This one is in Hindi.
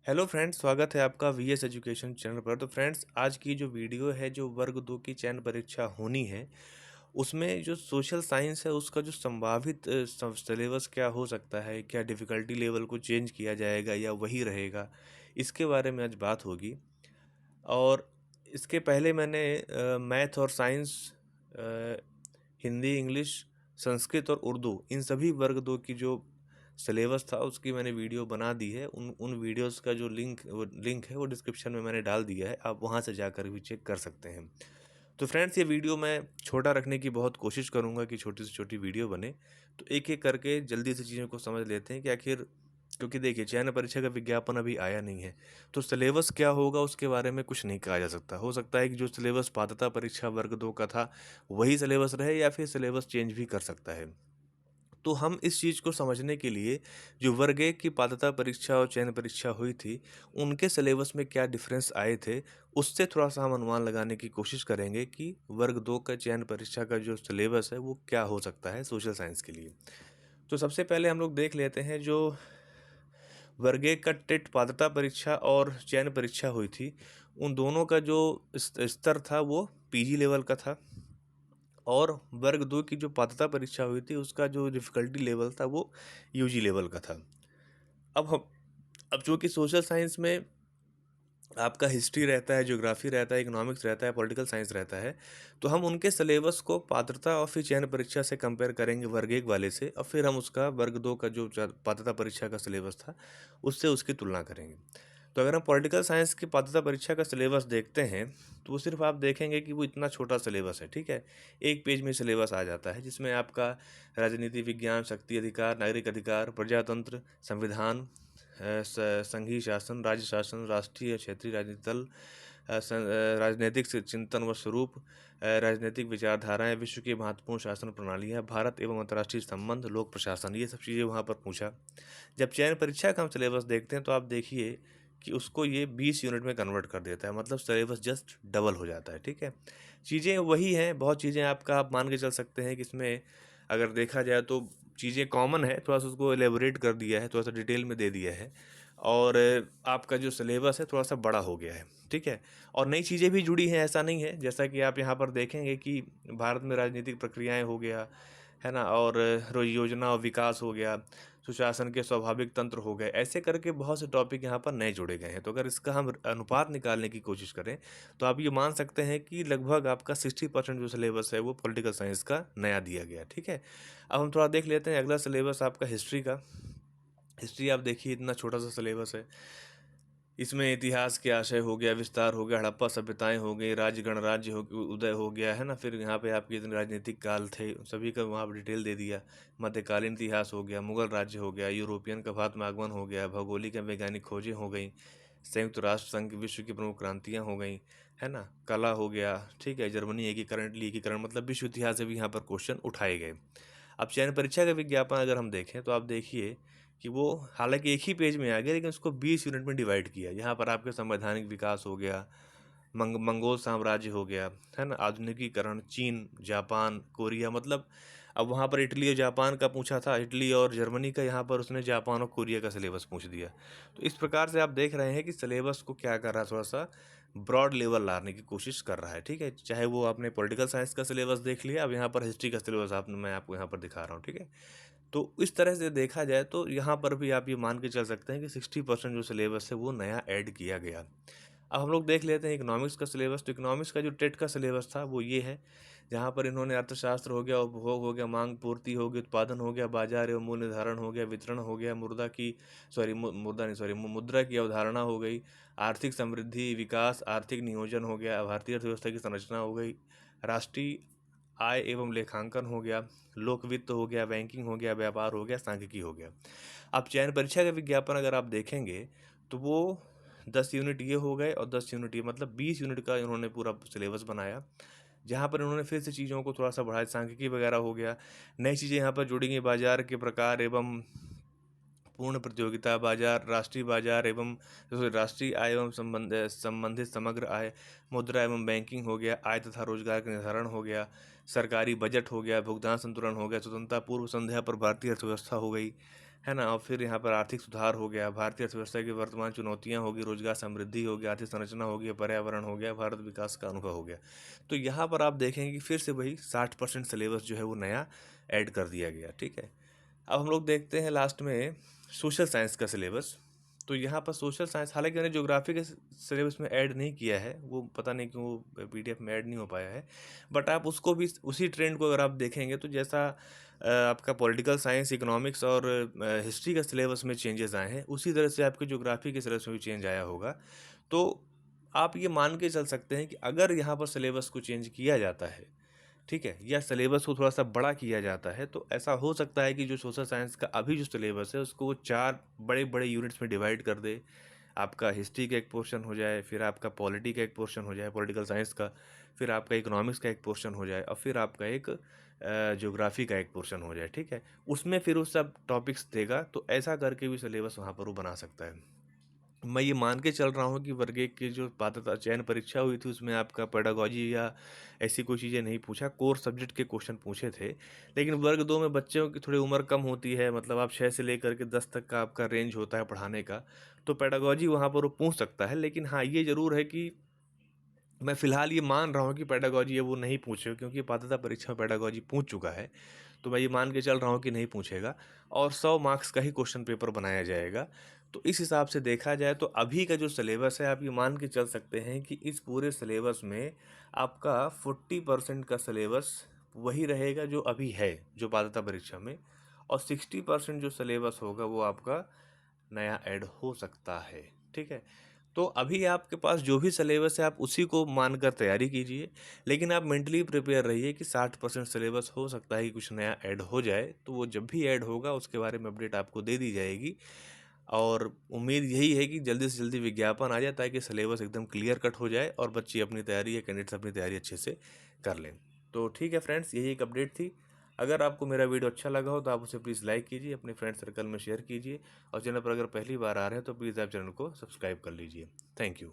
हेलो फ्रेंड्स, स्वागत है आपका वीएस एजुकेशन चैनल पर। तो फ्रेंड्स, आज की जो वीडियो है, जो वर्ग 2 की चयन परीक्षा होनी है, उसमें जो सोशल साइंस है उसका जो संभावित सिलेबस क्या हो सकता है, क्या डिफ़िकल्टी लेवल को चेंज किया जाएगा या वही रहेगा, इसके बारे में आज बात होगी। और इसके पहले मैंने मैथ और साइंस, हिंदी, इंग्लिश, संस्कृत और उर्दू, इन सभी वर्ग 2 की जो सिलेबस था उसकी मैंने वीडियो बना दी है। उन वीडियोस का जो लिंक है वो डिस्क्रिप्शन में मैंने डाल दिया है, आप वहाँ से जाकर भी चेक कर सकते हैं। तो फ्रेंड्स, ये वीडियो मैं छोटा रखने की बहुत कोशिश करूँगा कि छोटी से छोटी वीडियो बने, तो एक-एक करके जल्दी से चीज़ों को समझ लेते हैं कि आखिर, क्योंकि देखिए चयन परीक्षा का विज्ञापन अभी आया नहीं है, तो सिलेबस क्या होगा उसके बारे में कुछ नहीं कहा जा सकता। हो सकता है कि जो सिलेबस पात्रता परीक्षा वर्ग 2 का था वही सिलेबस रहे, या फिर सिलेबस चेंज भी कर सकता है। तो हम इस चीज़ को समझने के लिए जो वर्ग 1 की पात्रता परीक्षा और चयन परीक्षा हुई थी, उनके सिलेबस में क्या डिफरेंस आए थे, उससे थोड़ा-सा हम अनुमान लगाने की कोशिश करेंगे कि वर्ग 2 का चयन परीक्षा का जो सिलेबस है, वो क्या हो सकता है सोशल साइंस के लिए। तो सबसे पहले हम लोग देख लेते हैं, जो वर्ग 1 का टेट पात्रता परीक्षा और चयन परीक्षा हुई थी, उन दोनों का जो स्तर था वो पीजी लेवल का था। और वर्ग 2 की जो पात्रता परीक्षा हुई थी उसका जो डिफ़िकल्टी लेवल था वो यूजी लेवल का था। अब चूँकि सोशल साइंस में आपका हिस्ट्री रहता है, ज्योग्राफी रहता है, इकोनॉमिक्स रहता है, पॉलिटिकल साइंस रहता है, तो हम उनके सिलेबस को पात्रता और फिर चयन परीक्षा से कंपेयर करेंगे वर्ग 1 वाले से, और फिर हम उसका वर्ग 2 का जो पात्रता परीक्षा का सिलेबस था उससे उसकी तुलना करेंगे। तो अगर हम पॉलिटिकल साइंस की पात्रता परीक्षा का सिलेबस देखते हैं, तो वो सिर्फ आप देखेंगे कि वो इतना छोटा सिलेबस है, ठीक है। एक पेज में सिलेबस आ जाता है जिसमें आपका राजनीति विज्ञान, शक्ति अधिकार, नागरिक अधिकार, प्रजातंत्र, संविधान, संघीय शासन, राज्य शासन, राष्ट्रीय क्षेत्रीय राजनीति दल, राजनीतिक चिंतन व स्वरूप, राजनीतिक विचारधाराएं, विश्व की महत्वपूर्ण शासन प्रणालियां, भारत एवं अंतर्राष्ट्रीय संबंध, लोक प्रशासन, ये सब चीज़ें वहाँ पर पूछा। जब चयन परीक्षा का हम सिलेबस देखते हैं तो आप देखिए कि उसको ये 20 यूनिट में कन्वर्ट कर देता है, मतलब सिलेबस जस्ट डबल हो जाता है, ठीक है। चीज़ें वही हैं, बहुत चीज़ें आप मान के चल सकते हैं कि इसमें अगर देखा जाए तो चीज़ें कॉमन है, थोड़ा सा उसको एलेबोरेट कर दिया है, थोड़ा सा डिटेल में दे दिया है, और आपका जो सिलेबस है थोड़ा सा बड़ा हो गया है, ठीक है। और नई चीज़ें भी जुड़ी हैं, ऐसा नहीं है, जैसा कि आप यहाँ पर देखेंगे कि भारत में राजनीतिक प्रक्रियाएं हो गया है ना, और योजना और विकास हो गया, सुशासन के स्वाभाविक तंत्र हो गए, ऐसे करके बहुत से टॉपिक यहाँ पर नए जोड़े गए हैं। तो अगर इसका हम अनुपात निकालने की कोशिश करें तो आप ये मान सकते हैं कि लगभग आपका 60% जो सिलेबस है वो पॉलिटिकल साइंस का नया दिया गया, ठीक है। अब हम थोड़ा देख लेते हैं अगला सिलेबस आपका हिस्ट्री का। हिस्ट्री आप देखिए, इतना छोटा सा सिलेबस है, इसमें इतिहास के आशय हो गया, विस्तार हो गया, हड़प्पा सभ्यताएं हो गई, राज्य गणराज्य हो उदय हो गया है ना, फिर यहाँ पे आपके इतने राजनीतिक काल थे सभी का वहाँ पर डिटेल दे दिया, मध्यकालीन इतिहास हो गया, मुगल राज्य हो गया, यूरोपियन का भारत में आगमन हो गया, भौगोलिक एवं वैज्ञानिक खोजें हो गई, संयुक्त राष्ट्र संघ की विश्व की प्रमुख क्रांतियाँ हो गई, है ना, कला हो गया, ठीक है, जर्मनी एकीकरण, मतलब विश्व इतिहास से भी यहाँ पर क्वेश्चन उठाए गए। अब चयन परीक्षा का विज्ञापन अगर हम देखें तो आप देखिए कि वो हालांकि एक ही पेज में आ गया, लेकिन उसको 20 यूनिट में डिवाइड किया। यहाँ पर आपके संवैधानिक विकास हो गया, मंगोल साम्राज्य हो गया, है ना, आधुनिकीकरण, चीन, जापान, कोरिया, मतलब अब वहाँ पर इटली और जापान का पूछा था, इटली और जर्मनी का, यहाँ पर उसने जापान और कोरिया का सिलेबस पूछ दिया। तो इस प्रकार से आप देख रहे हैं कि सिलेबस को क्या कर रहा है, थोड़ा सा ब्रॉड लेवल लाने की कोशिश कर रहा है, ठीक है। चाहे वो आपने पॉलिटिकल साइंस का सिलेबस देख लिया, अब यहाँ पर हिस्ट्री का सिलेबस मैं आपको यहाँ पर दिखा रहा हूँ, ठीक है। तो इस तरह से देखा जाए तो यहाँ पर भी आप ये मान के चल सकते हैं कि 60% जो सिलेबस है वो नया ऐड किया गया। अब हम लोग देख लेते हैं इकोनॉमिक्स का सिलेबस। तो इकोनॉमिक्स का जो टेट का सिलेबस था वो ये है, जहाँ पर इन्होंने अर्थशास्त्र हो गया, उपभोग हो गया, मांग पूर्ति हो गई, उत्पादन हो गया, बाजार एवं मूल्य निर्धारण हो गया, वितरण हो गया, मुद्रा की अवधारणा हो गई, आर्थिक समृद्धि विकास, आर्थिक नियोजन हो गया, भारतीय अर्थव्यवस्था की संरचना हो गई, राष्ट्रीय आय एवं लेखांकन हो गया, लोक वित्त हो गया, बैंकिंग हो गया, व्यापार हो गया, सांख्यिकी हो गया। अब चयन परीक्षा का विज्ञापन अगर आप देखेंगे तो वो 10 यूनिट ये हो गए और 10 यूनिट ये, मतलब 20 यूनिट का इन्होंने पूरा सिलेबस बनाया, जहाँ पर इन्होंने फिर से चीज़ों को थोड़ा सा बढ़ाया, सांख्यिकी वगैरह हो गया, नई चीज़ें यहाँ पर जुड़ी गई, बाजार के प्रकार एवं पूर्ण प्रतियोगिता बाजार, राष्ट्रीय बाजार एवं राष्ट्रीय आय एवं संबंधित समग्र आय, मुद्रा एवं बैंकिंग हो गया, आय तथा रोजगार का निर्धारण हो गया, सरकारी बजट हो गया, भुगतान संतुलन हो गया, स्वतंत्रता पूर्व संध्या पर भारतीय अर्थव्यवस्था हो गई, है ना? और फिर यहाँ पर आर्थिक सुधार हो गया, भारतीय अर्थव्यवस्था की वर्तमान चुनौतियाँ हो गई, रोजगार समृद्धि हो गया, आर्थिक संरचना हो गया, पर्यावरण हो गया, भारत विकास का अनुभव हो गया। तो यहाँ पर आप देखेंगे कि फिर से वही 60% सिलेबस जो है वो नया ऐड कर दिया गया, ठीक है? अब हम लोग देखते हैं लास्ट में सोशल साइंस का सिलेबस। तो यहाँ पर सोशल साइंस, हालांकि मैंने ज्योग्राफी के सिलेबस में ऐड नहीं किया है, वो पता नहीं क्यों पीडीएफ में ऐड नहीं हो पाया है, बट आप उसको भी उसी ट्रेंड को अगर आप देखेंगे तो जैसा आपका पॉलिटिकल साइंस, इकोनॉमिक्स और हिस्ट्री का सिलेबस में चेंजेस आए हैं, उसी तरह से आपके ज्योग्राफी के सिलेबस में भी चेंज आया होगा। तो आप ये मान के चल सकते हैं कि अगर यहाँ पर सिलेबस को चेंज किया जाता है, ठीक है, या सिलेबस को थोड़ा सा बड़ा किया जाता है, तो ऐसा हो सकता है कि जो सोशल साइंस का अभी जो सिलेबस है उसको वो 4 बड़े बड़े यूनिट्स में डिवाइड कर दे। आपका हिस्ट्री का एक पोर्शन हो जाए, फिर आपका पॉलिटी का एक पोर्शन हो जाए, पॉलिटिकल साइंस का, फिर आपका इकोनॉमिक्स का एक पोर्शन हो जाए, और फिर आपका एक ज्योग्राफी का एक पोर्शन हो जाए, ठीक है। उसमें फिर वो सब टॉपिक्स देगा, तो ऐसा करके भी सिलेबस वहाँ पर वो बना सकता है। मैं ये मान के चल रहा हूँ कि वर्ग 1 की जो पात्रता चयन परीक्षा हुई थी उसमें आपका पेडागोजी या ऐसी कोई चीज़ें नहीं पूछा, कोर सब्जेक्ट के क्वेश्चन पूछे थे। लेकिन वर्ग 2 में बच्चों की थोड़ी उम्र कम होती है, मतलब आप 6 से लेकर के 10 तक का आपका रेंज होता है पढ़ाने का, तो पेडागोजी वहाँ पर वो पूछ सकता है। लेकिन हाँ, ये ज़रूर है कि मैं फ़िलहाल ये मान रहा हूँ कि पेडागोजी है वो नहीं पूछेगा, क्योंकि पात्रता परीक्षा में पेडागोजी पूछ चुका है। तो मैं ये मान के चल रहा हूँ कि नहीं पूछेगा, और 100 मार्क्स का ही क्वेश्चन पेपर बनाया जाएगा। तो इस हिसाब से देखा जाए तो अभी का जो सिलेबस है, आप ये मान के चल सकते हैं कि इस पूरे सिलेबस में आपका 40% का सिलेबस वही रहेगा जो अभी है, जो पात्रता परीक्षा में, और 60% जो सिलेबस होगा वो आपका नया ऐड हो सकता है, ठीक है। तो अभी आपके पास जो भी सिलेबस है आप उसी को मानकर तैयारी कीजिए, लेकिन आप मेंटली प्रिपेयर रहिए कि 60% सिलेबस हो सकता है कि कुछ नया ऐड हो जाए, तो वो जब भी ऐड होगा उसके बारे में अपडेट आपको दे दी जाएगी। और उम्मीद यही है कि जल्दी से जल्दी विज्ञापन आ जाए, ताकि सिलेबस एकदम क्लियर कट हो जाए और बच्चे अपनी तैयारी या कैंडिडेट्स अपनी तैयारी अच्छे से कर लें। तो ठीक है फ्रेंड्स, यही एक अपडेट थी। अगर आपको मेरा वीडियो अच्छा लगा हो तो आप उसे प्लीज़ लाइक कीजिए, अपने फ्रेंड सर्कल में शेयर कीजिए, और चैनल पर अगर पहली बार आ रहे हैं तो प्लीज़ आप चैनल को सब्सक्राइब कर लीजिए। Thank you.